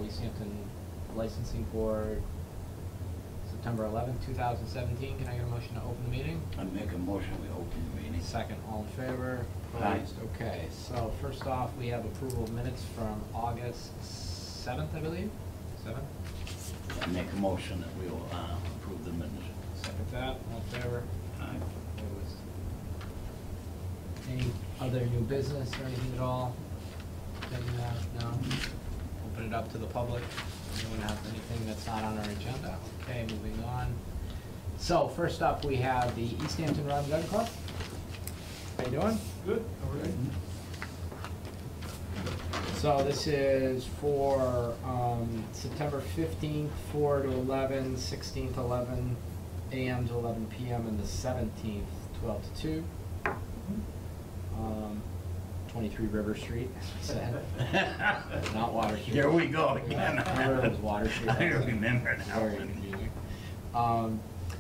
Easthampton Licensing Board, September 11th, 2017. Can I get a motion to open the meeting? I make a motion, we open the meeting. Second, all in favor? Aye. Opposed? Okay, so first off, we have approval of minutes from August 7th, I believe? 7th? I make a motion that we will approve the minutes. Second that, all in favor? Aye. Opposed? Any other new business or anything at all? No? Open it up to the public. Anyone have anything that's not on our agenda? Okay, moving on. So first up, we have the Easthampton Rod and Gun Club. How you doing? Good, how are you? So this is for September 15th, 4 to 11, 16th, 11 a.m. to 11 p.m., and the 17th, 12 to 2. 23 River Street, as I said. Not Water Street. Here we go again. Remember it was Water Street. I remember now. Very confusing.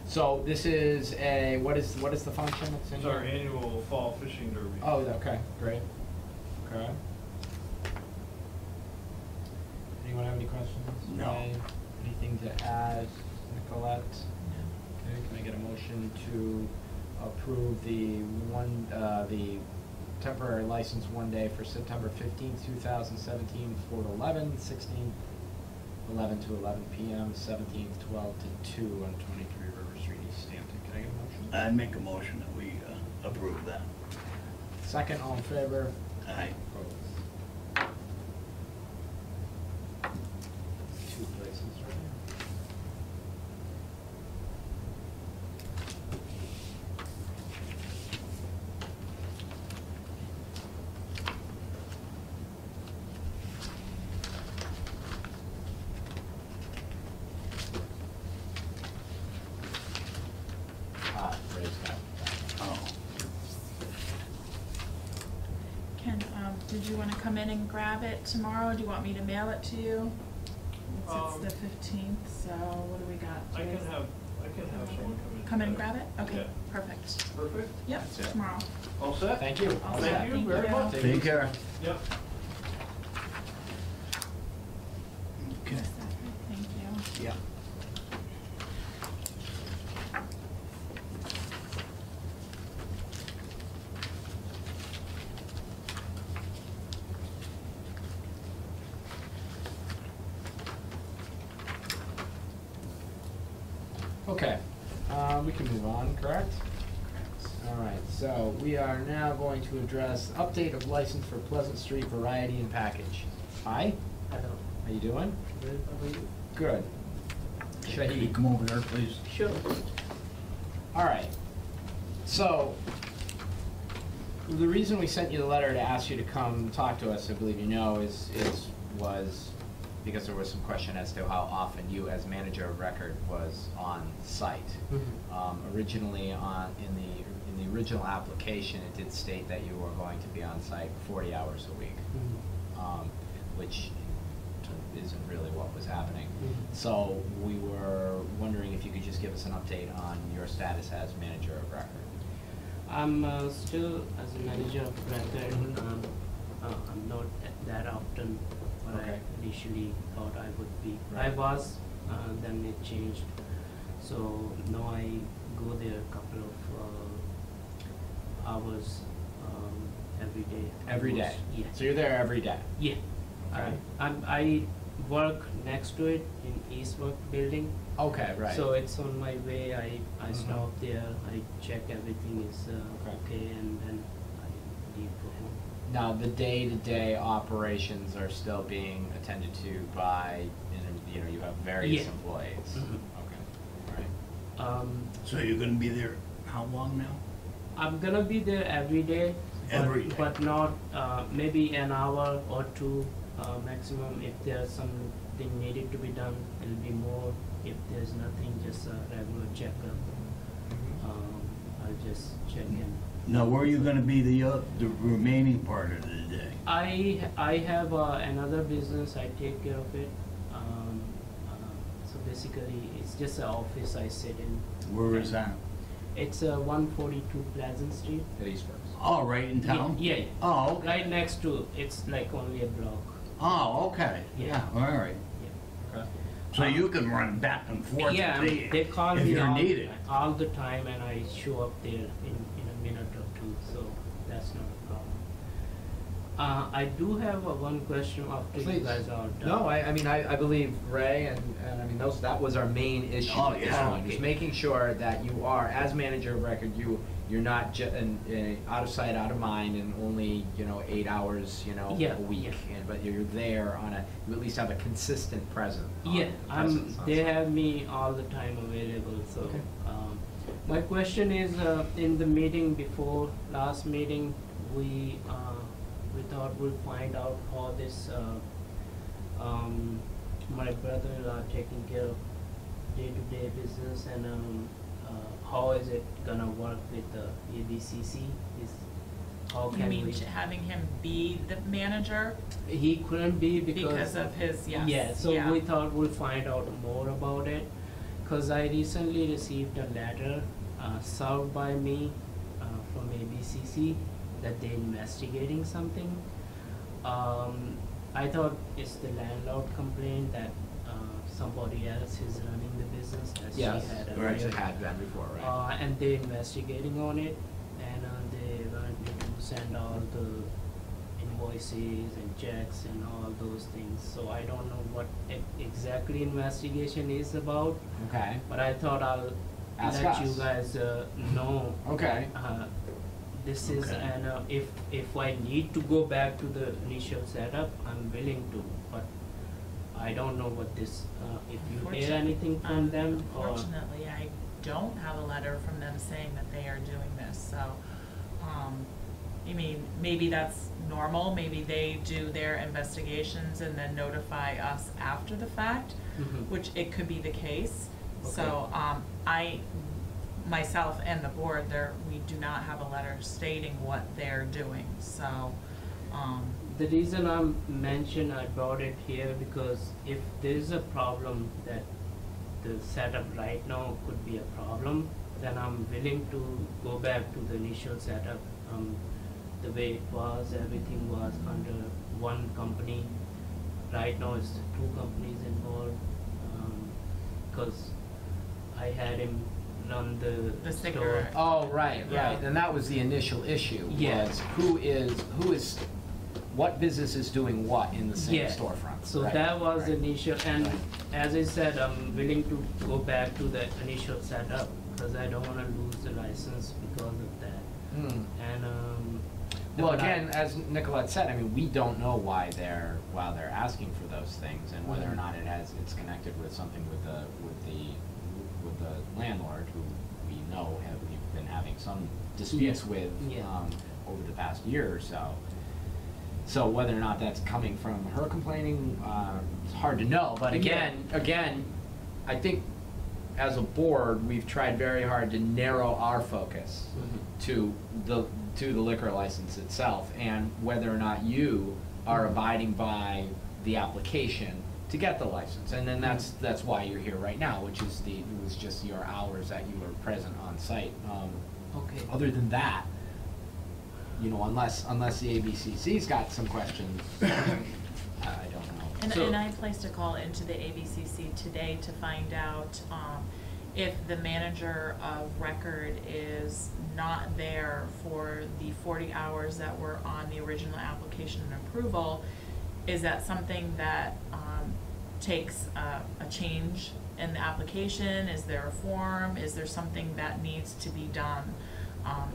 So this is a, what is the function that's in It's here? our annual fall fishing derby. Oh, okay, great. Okay. Anyone have any questions? No. Anything to add, Nicolette? Okay, can I get a motion to approve the temporary license one day for September 15th, 2017, 4 to 11, 16th, 11 to 11 p.m., 17th, 12 to 2 on 23 River Street, Easthampton. Can I get a motion? I make a motion that we approve that. Second, all in favor? Aye. Opposed? Two places right here. Ray's got that. Oh. Ken, did you want to come in and grab it tomorrow? Do you want me to mail it to you? It's the 15th, so what do we got? I can have someone Come in and grab it? Okay, Yeah. Perfect. Perfect. Yep, That's it. tomorrow. All set? Thank you. All set. set. Thank you very much. Take care. Yep. Okay. Thank you. Yeah. Okay, we can move on, correct? All right, so we are now going to address update of license for Pleasant Street Variety and Package. Hi, Hello. how you doing? Good, how are you? Good. Can you Shahid. come over there, please? Sure. All right, so the reason we sent you the letter to ask you to come talk to us, I believe you know, was because there was some question as to how often you, as manager of record, was on site. Originally, in the original application, it did state that you were going to be on site 40 hours a week, which isn't really what was happening. So we were wondering if you could just give us an update on your status as manager of record. I'm still as a manager of record. I'm not that often what Okay. I initially thought I would be. Right. I was, then it changed. So now I go there a couple of hours every day. Every day? almost. Yeah. So you're there every day? Yeah. Okay. I work next to it in Eastwork building. Okay, right. So it's on my way. I stop there. I check everything is okay, and then I leave for home. Now, the day-to-day operations are still being attended to by, you have various Yeah. employees. Okay, all right. So you're gonna be there how long now? I'm gonna be there every day. Every day. But not maybe an hour or two maximum. If there's something needed to be done, it'll be more. If there's nothing, just a regular checkup. I'll just check in. Now, where are you gonna be the remaining part of the day? I have another business. I take care of it. So basically, it's just an office I sit in. Where is that? It's 142 Pleasant Street. At Eastworks. Oh, right in town? Yeah. Oh, okay. Right next to. It's like only a block. Oh, okay, Yeah. yeah, all right. Okay. So you can run back and forth Yeah, I mean, they call if me you're needed. all the time, and I show up there in a minute or two, so that's not a problem. I do have one question after you Please. guys are done. No, I mean, I believe Ray and I mean, that was our main issue Oh, at this yeah. point, is making sure that you are, as manager of record, you're not out of sight, out of mind, and only, 8 hours, Yeah, a week. yeah. But you're there you at least have a consistent presence. Yeah, presence on they site. have me all the time available, so. Okay. My question is, in the meeting before, last meeting, we thought we'll find out how this, my brother-in-law taking care of day-to-day business, and, how is it gonna work with the ABCC? How You can mean we? having him be the manager He couldn't be because of his, yes, Yeah, so yeah. we thought we'll find out more about it, cause I recently received a letter, served by me, from ABCC, that they're investigating something. I thought it's the landlord complaint that, somebody else is running the business, that she Yes, had or actually earlier. had been before, right? And they're investigating on it, and, they want me to send all the invoices and checks and all those things, so I don't know what exactly investigation is about, Okay, but I thought I'll Ask let you us. guys, know. okay. This is, Okay. and, if I need to go back to the initial setup, I'm willing to, but I don't know what this, if you hear anything from them, or. Unfortunately, I don't have a letter from them saying that they are doing this, so, I mean, maybe that's normal, maybe they do their investigations and then notify us after the fact, Mhm. which it could be the case. So, Okay. I, myself and the board, we do not have a letter stating what they're doing, so, The reason I brought it here because if there's a problem that the setup right now could be a problem, then I'm willing to go back to the initial setup, the way it was, everything was under one company. Right now it's two companies involved, cause I had him run the The store. cigarette. Oh, right, Yeah. right, and that was the initial issue, Yeah. was what business is doing what in the same Yeah. storefront, So right, that was right. the initial, and Right. as I said, I'm willing to go back to the initial setup, because I don't wanna lose the license because of that. Hmm. And, Well, but I- again, as Nicolette said, I mean, we don't know why they're asking for those things, and whether or Mhm. not it's connected with something with the landlord, who we know we've been having some disputes Yeah. with, Yeah. over the past year or so. So whether or not that's coming from her complaining, it's hard to know, but Yeah. again, I think as a board, we've tried very hard to narrow our focus Mhm. to the liquor license itself, and whether or not you are abiding by the application to get the license. And then that's why you're here right now, which is it was just your hours that you were present on site. Okay. Other than that, unless the ABCC's got some questions, I don't know. And, So- and I placed a call into the ABCC today to find out, if the manager of record is not there for the 40 hours that were on the original application and approval, is that something that, takes a change in the application? Is there a form? Is there something that needs to be done?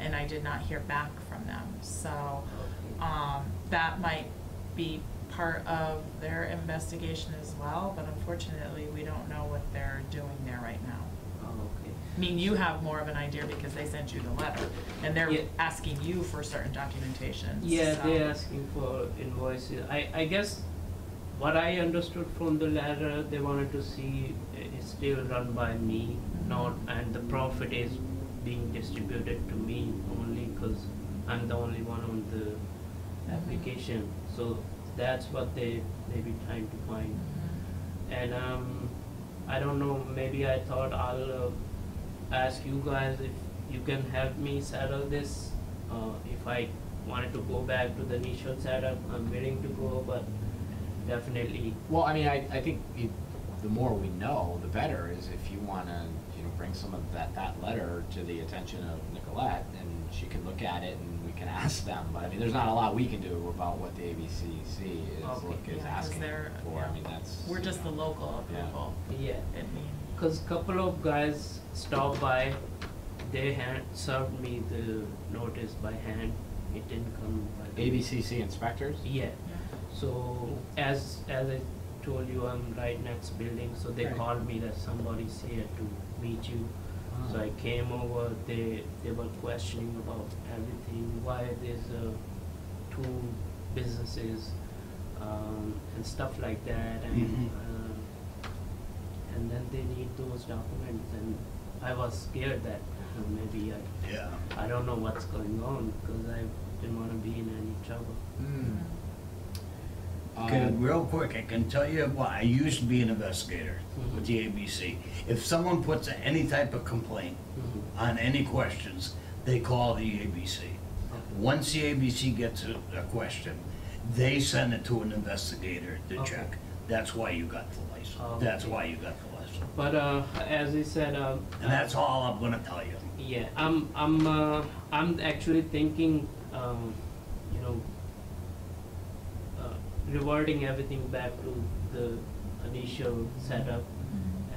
And I did not hear back from them, so, that might be part of their investigation as well, but unfortunately, we don't know what they're doing there right now. Oh, okay. I mean, you have more of an idea because they sent you the letter, and they're Yeah. asking you for certain documentation, Yeah, so- they're asking for invoices. I guess what I understood from the letter, they wanted to see it's still run by me, not, and the profit is being distributed to me only because I'm the only one on the application. So that's what they may be trying to find. And I don't know, maybe I thought I'll ask you guys if you can help me settle this. If I wanted to go back to the initial setup, I'm willing to go, but definitely, Well, I mean, I think the more we know, the better, is if you wanna, bring some of that letter to the attention of Nicolette, and she can look at it and we can ask them, but I mean, there's not a lot we can do about what the ABCC Okay. is Yeah, 'cause asking they're- for, yeah. I mean, that's. We're just the local Yeah. approval. yeah. I mean, Because couple of guys stopped by, they served me the notice by hand. It didn't come by the ABCC inspectors? Yeah. yeah. So as I told you, I'm right next building. So they Right. called me that somebody's here to meet you. So Ah. I came over. They were questioning about everything. Why there's two businesses and stuff like that. And then they need those documents, and I was scared that maybe Yeah. I don't know what's going on because I didn't want to be in any trouble. Hmm. Okay, real quick, I can tell you what, I used to be an investigator with the ABC. If someone puts any type of complaint on any questions, they call the ABC. Once the ABC gets a question, they send it to an investigator to Okay. check. That's why you got the license. That's Okay. why you got the license. But as I said, And that's all I'm gonna tell you. yeah, I'm actually thinking, you know, reverting everything back to the initial setup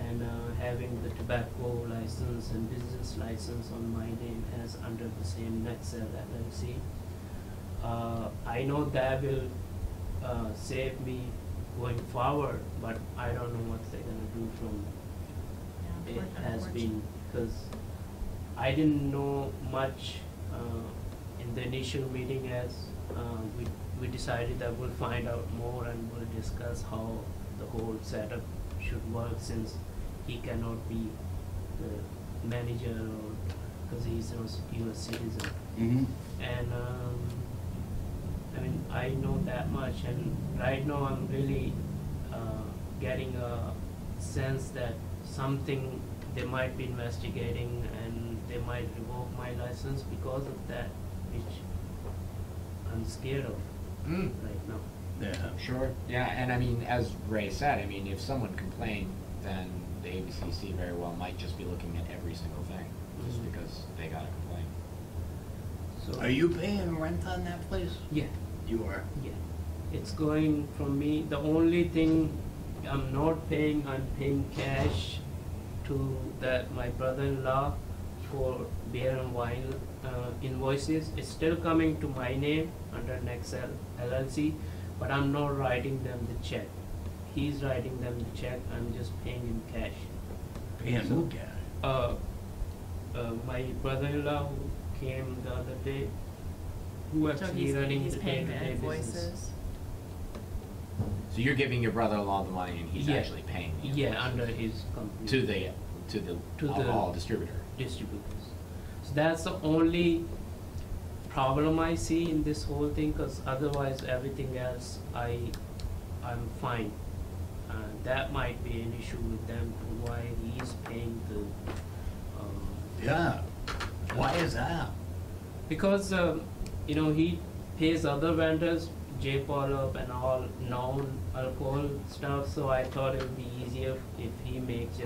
and having the tobacco license and business license on my name as under the same Nexel LLC. I know that will save me going forward, but I don't know what they're gonna do from Yeah, it has unfortunately. been, because I didn't know much in the initial meeting as we decided that we'll find out more and we'll discuss how the whole setup should work, since he cannot be the manager or because he's a US citizen. Mm-hmm. And I mean, I know that much, and right now I'm really getting a sense that something they might be investigating and they might revoke my license because of that, which I'm scared of Mm. right now. Yeah. Sure, yeah, and I mean, as Ray said, I mean, if someone complained, then the ABCC very well might just be looking at every single thing, just Mhm. because they got a complaint. So Are you paying rent on that place? Yeah, You are. yeah. It's going from me. The only thing I'm not paying, I'm paying cash to my brother-in-law for beer and wine invoices. It's still coming to my name under Nexel LLC, but I'm not writing them the check. He's writing them the check, I'm just paying in cash. Paying who cash? My brother-in-law who came the other day, who So actually running he's the paying the day-to-day business. invoices. So you're giving your brother-in-law the money and he's Yeah. actually paying the Yeah, invoices under his company. to the To the- alcohol distributor. Distributors. So that's the only problem I see in this whole thing, because otherwise everything else I'm fine. That might be an issue with them, to why he's paying the. Yeah. Why is that? Because he pays other vendors, J Pollup and all non-alcohol stuff. So I thought it would be easier if he makes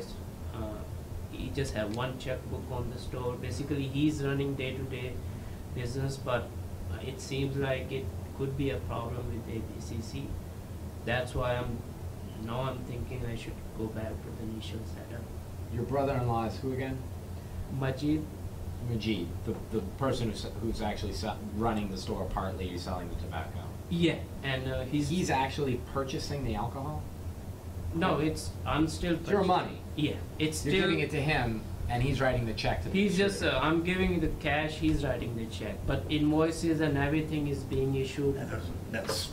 he just have one checkbook on the store. Basically, he's running day-to-day business, but it seems like it could be a problem with ABCC. That's why I'm thinking I should go back to the initial setup. Your brother-in-law is who again? Majid, Majid, the person who's actually running the store, partly selling the tobacco. yeah, and He's actually purchasing the alcohol? no, I'm still. It's your money. Yeah, it's You're still. giving it to him, and he's writing the check to the He's just, distributor. I'm giving the cash, he's writing the check, but invoices and everything is being issued. That's.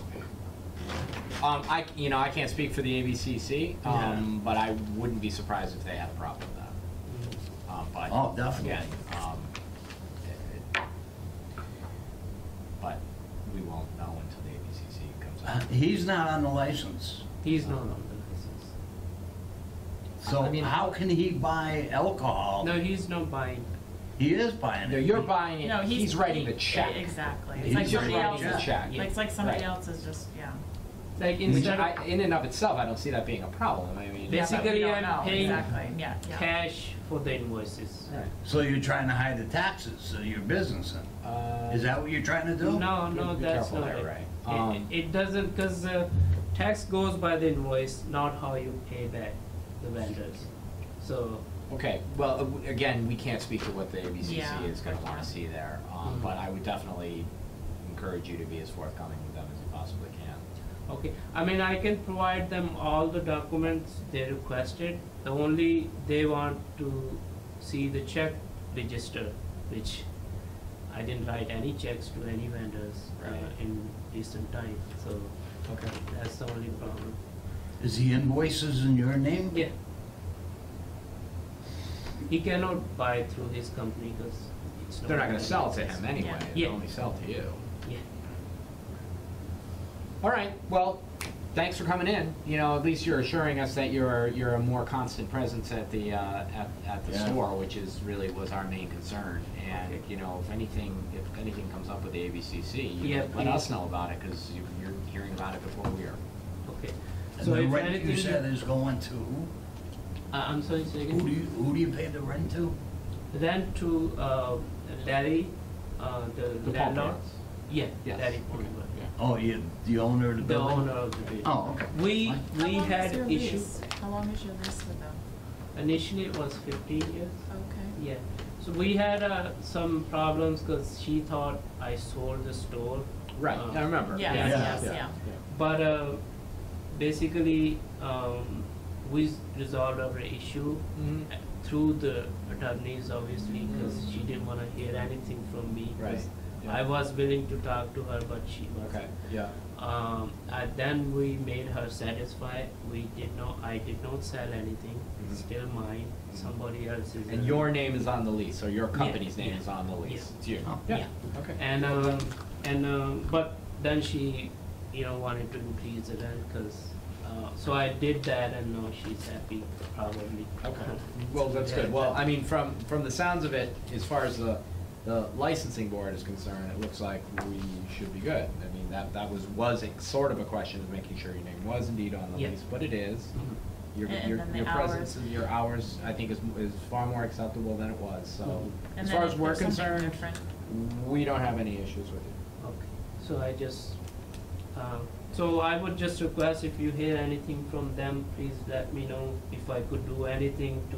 I can't speak for the ABCC, Yeah. but I wouldn't be surprised if they had a problem with that. But Oh, definitely. again, but we won't know until the ABCC comes out. He's not on the license. He's not on the license. So I mean, how can he buy alcohol? No, he's not buying. He is buying No, it. you're buying it. No, he's writing the check. Exactly. He's It's like just somebody writing else the is, check. Yeah. it's like somebody Right. else is just, yeah. Like Which instead of, in and of itself, I don't see that being a problem, I mean. Yeah, but we basically don't I'm know paying exactly. Yeah, yeah. cash for the invoices. Right. So you're trying to hide the taxes of your business then? Is that what you're trying to do? No, no, Be that's careful not there, it. right. It doesn't, cause tax goes by the invoice, not how you pay back the vendors. So, Okay, well, again, we can't speak to what the ABCC Yeah, is gonna for wanna sure. see there, Mhm. but I would definitely encourage you to be as forthcoming with them as you possibly can. okay, I mean, I can provide them all the documents they requested. The only, they want to see the check register, which I didn't write any checks to any vendors Right. in recent time, so Okay. that's the only problem. Is the invoices in your name? Yeah. He cannot buy through his company because it's not. They're not gonna sell to him anyway, Yeah. they'll Yeah. only sell to you. Yeah. All right, well, thanks for coming in, you know, at least you're assuring us that you're a more constant presence at the, at the Yeah. store, which is really was our main concern. And, Okay. you know, if anything comes up with the ABCC, Yeah, let us please. know about it, cause you're hearing about it before we are. Okay. And So the if rent you anything, said is going to who? I'm sorry, say Who again. do you pay the rent to? Rent to Larry, the The landlord. Paul Yeah, Yes. Larry Okay, Paul. yeah. Oh, you, the owner of the The building? owner of the building. Oh, okay. We Fine. How we long had is your issue. lease? How long is your lease with them? Initially it was 15 years. Okay. Yeah. So we had some problems because she thought I sold the store. Right, I remember. Yes, Yeah. yes, Yeah. yeah. But basically, we resolved our issue Mhm. through the attorneys, obviously, because she didn't want to hear anything from me. 'Cause Right, yeah. I was willing to talk to her, but she wasn't. Okay, yeah. And then we made her satisfied. I did not sell anything. It's Mhm. still mine. Somebody else's. And your name is on the lease, or your company's name yeah, is on the lease? yeah. It's you? Oh. Yeah. Okay. And but then she, wanted to increase the rent because. So I did that, and now she's happy, probably. Okay, well, that's good. Well, I mean, from the sounds of it, as far as the licensing board is concerned, it looks like we should be good. I mean, that was a sort of a question of making sure your name was indeed on the Yeah. lease, but it is. Mhm. Your, And your, then the your presence hours. and your hours, I think, is far more acceptable than it was, so. Mhm. And As then far as if we're there's something concerned, different- we don't have any issues with it. Okay, so so I would just request if you hear anything from them, please let me know if I could do anything to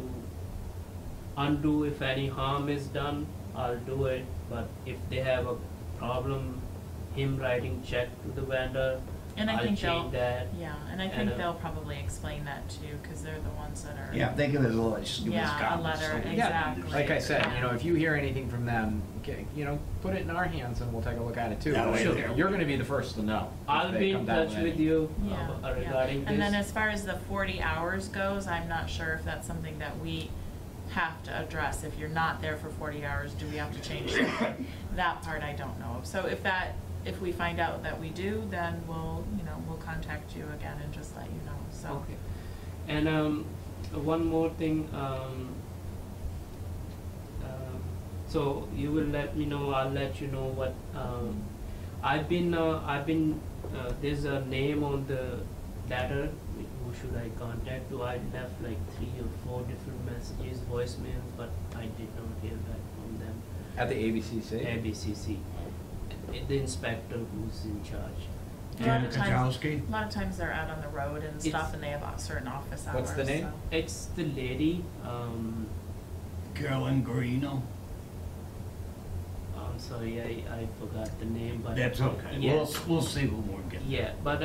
undo if any harm is done, I'll do it. But if they have a problem, him writing check to the vendor, And I I'll think change that. Yeah, and I And, think they'll probably explain that too, because they're the ones that are. Yeah, they give us a little, just give us Yeah, a comments. letter, so we- exactly. Like I said, if you hear anything from them, put it in our hands and we'll take a look at it too. That way Sure. they're- You're gonna be the first to know. if I'll they be come in down touch with with any- you Yeah, regarding this. And then as far as the 40 hours goes, I'm not sure if that's something that we have to address. If you're not there for 40 hours, do we have to change something? That part I don't know. So if we find out that we do, then we'll contact you again and just let you know, so. Okay. And one more thing, so you will let me know, I'll let you know what, I've been, there's a name on the letter, who should I contact? I left like 3 or 4 different messages, voicemails, but I did not hear back from them. At the ABCC? ABCC, the inspector who's in charge. A lot Janet of times- Kachowski? A lot of times they're out on the road and It's- stuff, and they have certain office hours. What's the name? so. It's the lady, Carolyn Guarino? I'm sorry, I forgot the name, but. That's okay. Yeah. We'll see when we're getting. Yeah, but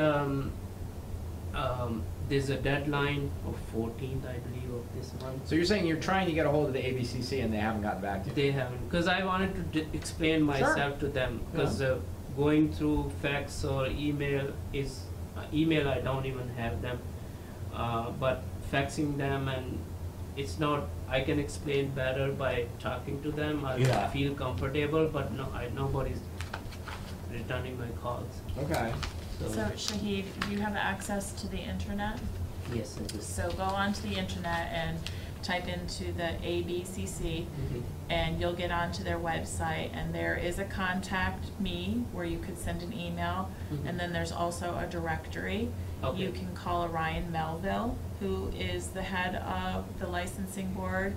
there's a deadline of 14th, I believe, of this month. So you're saying you're trying to get a hold of the ABCC and they haven't gotten back to you? They haven't, because I wanted to explain myself to them, because going through fax or email is, email I don't even have them, but faxing them, and it's not, I can explain better by talking to them, I Yeah. feel comfortable, but nobody's returning my calls, Okay. So Shahid, do you have access to the internet? yes, I do. So go onto the internet and type into the ABCC, Mhm. and you'll get onto their website, and there is a contact me where you could send an email, Mhm. and then there's also a directory. Okay. You can call Ryan Melville, who is the head of the licensing board,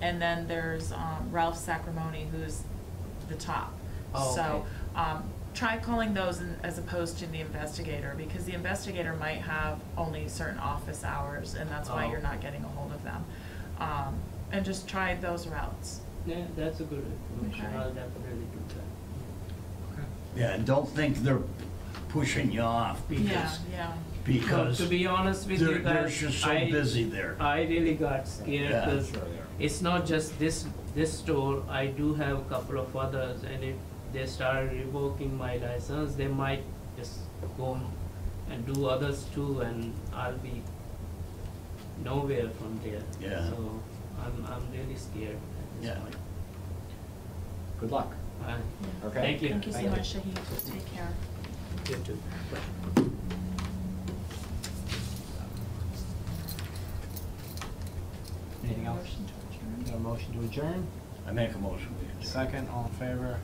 and then there's Ralph Sacramone, who's the top. Oh, So, okay. try calling those as opposed to the investigator, because the investigator might have only certain office hours, and that's why Oh. you're not getting a hold of them. And just try those routes. Yeah, that's a good information. Okay. I'll definitely do that. Yeah, and don't think they're pushing you off Yeah, because To be honest with you they're guys, just so I- busy there. I really got scared Yeah. because Sure they are. it's not just this store. I do have a couple of others, and if they start revoking my license, they might just go and do others too, and I'll be nowhere from there. Yeah. So I'm really scared at this Yeah. point. Good luck. Okay. Thank you. Thank you so Thank you. much, Shahid. Take care. You too. Anything else? Motion to adjourn. Got a motion to adjourn? I make a motion. we adjourn. Second, all in favor?